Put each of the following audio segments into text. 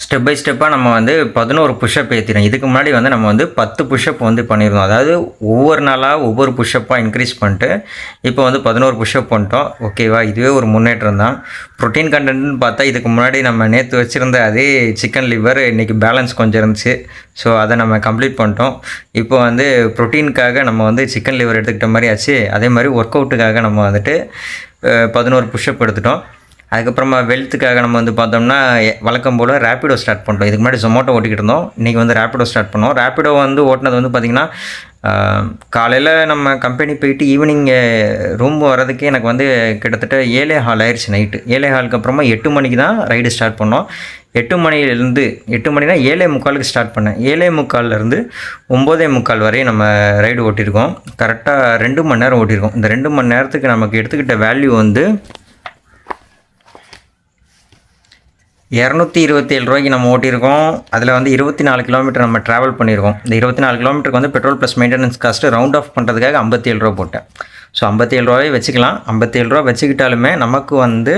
Step by ஸ்டெப்பாக நம்ம வந்து 11 புஷ்அப் ஏற்றிடும். இதுக்கு முன்னாடி வந்து நம்ம வந்து 10 புஷ்அப் வந்து பண்ணியிருந்தோம். அதாவது ஒவ்வொரு நாளாக ஒவ்வொரு புஷ்அப்பாக இன்க்ரீஸ் பண்ணிட்டு இப்போ வந்து 11 புஷ்அப் பண்ணிட்டோம். ஓகேவா, இதுவே ஒரு முன்னேற்றம் தான். ப்ரோட்டீன் கண்டென்ட்னு பார்த்தா இதுக்கு முன்னாடி நம்ம நேற்று வச்சுருந்த அதே சிக்கன் லிவர் இன்றைக்கி பேலன்ஸ் கொஞ்சம் இருந்துச்சு. ஸோ அதை நம்ம கம்ப்ளீட் பண்ணிட்டோம். இப்போ வந்து ப்ரோட்டீனுக்காக நம்ம வந்து சிக்கன் லிவர் எடுத்துக்கிட்ட மாதிரி ஆச்சு. அதே மாதிரி ஒர்க் அவுட்டுக்காக நம்ம வந்துட்டு 11 புஷ்அப் எடுத்துட்டோம். அதுக்கப்புறமா வெல்த்துக்காக நம்ம வந்து பார்த்தோம்னா வழக்கம் போல் ரேப்பிடோ ஸ்டார்ட் பண்ணிட்டோம். இதுக்கு முன்னாடி ஜொமேட்டோ ஓட்டிக்கிட்டு இருந்தோம். இன்றைக்கி வந்து ரேப்பிடோ ஸ்டார்ட் பண்ணோம். ரேப்பிடோ வந்து ஓட்டினது வந்து பார்த்திங்கன்னா காலையில் நம்ம கம்பெனி போயிட்டு ஈவினிங் ரூம் வர்றதுக்கே எனக்கு வந்து கிட்டத்தட்ட 7:15 ஆயிடுச்சு. நைட்டு 7:15 அப்புறமா 8 மணிக்கு தான் ரைடு ஸ்டார்ட் பண்ணோம். 8 மணிலேருந்து 8 மணினா 7:45 ஸ்டார்ட் பண்ணேன். 7:45 9:45 வரையும் நம்ம ரைடு ஓட்டியிருக்கோம். கரெக்டாக 2 மணி நேரம் ஓட்டியிருக்கோம். இந்த 2 மணி நேரத்துக்கு நமக்கு எடுத்துக்கிட்ட வேல்யூ வந்து 227 ரூபாய்க்கு நம்ம ஓட்டியிருக்கோம். அதில் வந்து 24 கிலோமீட்டர் நம்ம ட்ராவல் பண்ணியிருக்கோம். இந்த 24 கிலோமீட்டருக்கு வந்து petrol plus maintenance cost round off பண்ணுறதுக்காக 57 ரூபா போட்டேன். ஸோ 57 ரூபாயே வச்சுக்கலாம். 57 ரூபா வச்சுக்கிட்டாலுமே நமக்கு வந்து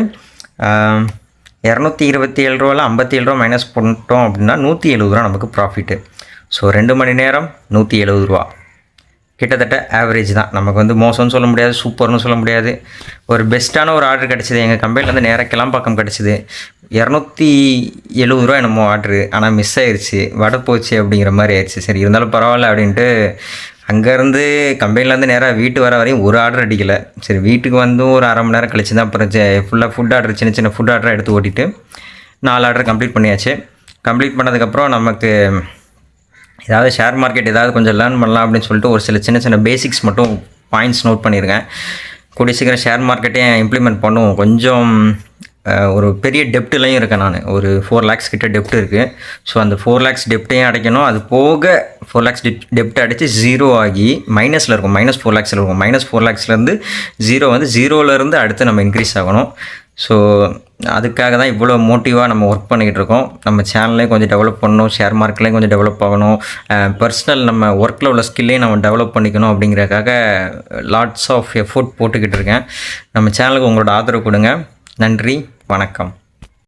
227 ரூபாவில் 57 ரூபா மைனஸ் பண்ணிட்டோம் அப்படின்னா 170 ரூபா நமக்கு ப்ராஃபிட்டு. ஸோ 2 மணி நேரம் 170 ரூபா கிட்டத்தட்ட ஆவரேஜ் தான். நமக்கு வந்து மோசம்னு சொல்ல முடியாது, சூப்பர்னு சொல்ல முடியாது. ஒரு பெஸ்ட்டான ஒரு ஆர்டர் கிடச்சிது. எங்கள் கம்பெனிலேருந்து நேராக கிளம்பாக்கம் கிடச்சிது. 270 ரூபா என்னமோ ஆர்டரு. ஆனால் மிஸ் ஆயிடுச்சு, வடை போச்சு அப்படிங்கிற மாதிரி ஆயிடுச்சு. சரி இருந்தாலும் பரவாயில்ல அப்படின்ட்டு அங்கேருந்து கம்பெனிலேருந்து நேராக வீட்டு வர வரையும் ஒரு ஆர்டர் அடிக்கலை. சரி வீட்டுக்கு வந்து ஒரு அரை மணி நேரம் கழிச்சு தான் அப்புறம் ஃபுல்லாக ஃபுட் ஆர்டர் சின்ன சின்ன ஃபுட் ஆர்டராக எடுத்து ஓட்டிட்டு 4 ஆர்டர் கம்ப்ளீட் பண்ணியாச்சு. கம்ப்ளீட் பண்ணதுக்கப்புறம் நமக்கு ஏதாவது ஷேர் மார்க்கெட் ஏதாவது கொஞ்சம் லேர்ன் பண்ணலாம் அப்படின்னு சொல்லிட்டு ஒரு சில சின்ன சின்ன பேசிக்ஸ் மட்டும் பாயிண்ட்ஸ் நோட் பண்ணியிருக்கேன். கூடிய சீக்கிரம் ஷேர் மார்க்கெட்டையும் இம்ப்ளிமெண்ட் பண்ணுவோம். கொஞ்சம் ஒரு பெரிய டெப்ட்லையும் இருக்கேன் நான். ஒரு 4 lakhs கிட்ட டெப்ட் இருக்குது. ஸோ அந்த 4 lakhs டெப்ட்டையும் அடைக்கணும். அது போக 4 lakhs டெப்ட் அடித்து 0 ஆகி மைனஸில் இருக்கும். -4 lakhs இருக்கும். -4 lakhsலேருந்து 0 வந்து 0லேருந்து அடுத்து நம்ம இன்க்ரீஸ் ஆகணும். ஸோ அதுக்காக தான் இவ்வளோ மோட்டிவாக நம்ம ஒர்க் பண்ணிக்கிட்டு இருக்கோம். நம்ம சேனல்லையும் கொஞ்சம் டெவலப் பண்ணணும், ஷேர் மார்க்கெட்லேயும் கொஞ்சம் டெவலப் ஆகணும், பர்சனல் நம்ம ஒர்க்கில் உள்ள ஸ்கில்லையும் நம்ம டெவலப் பண்ணிக்கணும். அப்படிங்கிறதுக்காக லாட்ஸ் ஆஃப் எஃபோர்ட் போட்டுக்கிட்டு இருக்கேன். நம்ம சேனலுக்கு உங்களோட ஆதரவு கொடுங்க. நன்றி, வணக்கம்.